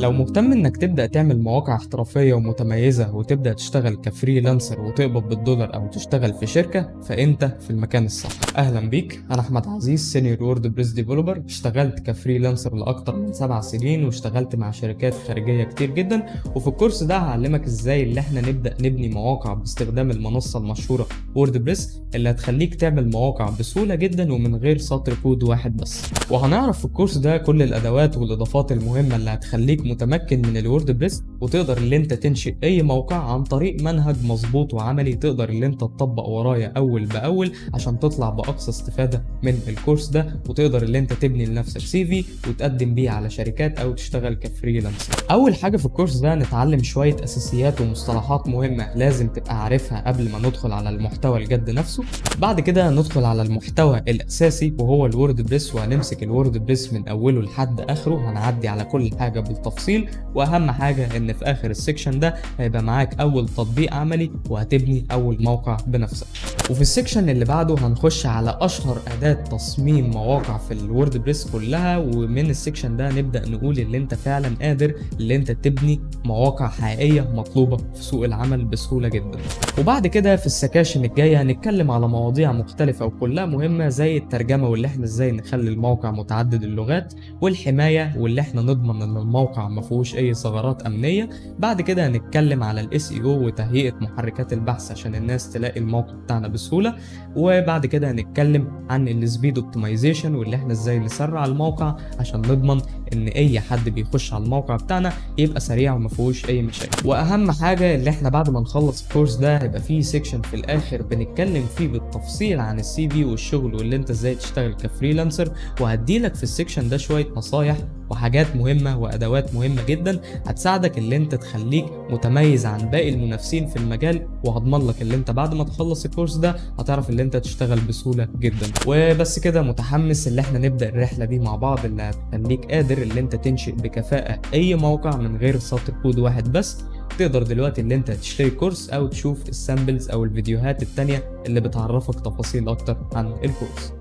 لو مهتم انك تبدأ تعمل مواقع احترافية ومتميزة وتبدأ تشتغل كفريلانسر وتقبض بالدولار او تشتغل في شركة، فانت في المكان الصح. اهلا بيك، انا احمد عزيز، سينيور وورد بريس ديفلوبر. اشتغلت كفريلانسر لاكتر من 7 سنين واشتغلت مع شركات خارجية كتير جدا. وفي الكورس ده هعلمك ازاي اللي احنا نبدأ نبني مواقع باستخدام المنصة المشهورة وورد بريس، اللي هتخليك تعمل مواقع بسهولة جدا ومن غير سطر كود واحد بس. وهنعرف في الكورس ده كل الادوات والاضافات المهمة اللي هتخليك متمكن من الوورد بريس، وتقدر اللي انت تنشئ اي موقع عن طريق منهج مظبوط وعملي تقدر اللي انت تطبق ورايا اول باول عشان تطلع باقصى استفادة من الكورس ده، وتقدر اللي انت تبني لنفسك سي في وتقدم بيه على شركات او تشتغل كفريلانسر. اول حاجة في الكورس ده نتعلم شوية اساسيات ومصطلحات مهمة لازم تبقى عارفها قبل ما ندخل على المحتوى الجد نفسه. بعد كده ندخل على المحتوى الاساسي وهو الوورد بريس، وهنمسك الوورد بريس من اوله لحد اخره، هنعدي على كل حاجة بالتفصيل. واهم حاجة ان في اخر السكشن ده هيبقى معاك اول تطبيق عملي وهتبني اول موقع بنفسك. وفي السكشن اللي بعده هنخش على اشهر اداة تصميم مواقع في الوورد بريس كلها، ومن السكشن ده نبدأ نقول اللي انت فعلا قادر اللي انت تبني مواقع حقيقية مطلوبة في سوق العمل بسهولة جدا. وبعد كده في السكاشن الجاية هنتكلم على مواضيع مختلفة وكلها مهمة، زي الترجمة واللي احنا ازاي نخلي الموقع متعدد اللغات، والحماية واللي احنا نضمن ان الموقع ما فيهوش اي ثغرات امنية. بعد كده هنتكلم على الاس اي او وتهيئة محركات البحث عشان الناس تلاقي الموقع بتاعنا بسهولة. وبعد كده هنتكلم عن السبيد اوبتمايزيشن واللي احنا ازاي نسرع الموقع عشان نضمن ان اي حد بيخش على الموقع بتاعنا يبقى سريع وما فيهوش اي مشاكل. واهم حاجة اللي احنا بعد ما نخلص الكورس ده هيبقى فيه سيكشن في الاخر بنتكلم فيه بالتفصيل عن السي في والشغل واللي انت ازاي تشتغل كفريلانسر، وهديلك في السيكشن ده شوية نصايح وحاجات مهمة وأدوات مهمة جدا هتساعدك اللي انت تخليك متميز عن باقي المنافسين في المجال، وهضمن لك اللي انت بعد ما تخلص الكورس ده هتعرف اللي انت تشتغل بسهولة جدا. وبس كده، متحمس اللي احنا نبدأ الرحلة دي مع بعض اللي هتخليك قادر اللي انت تنشئ بكفاءة اي موقع من غير سطر كود واحد بس. تقدر دلوقتي اللي انت تشتري كورس او تشوف السامبلز او الفيديوهات التانية اللي بتعرفك تفاصيل اكتر عن الكورس.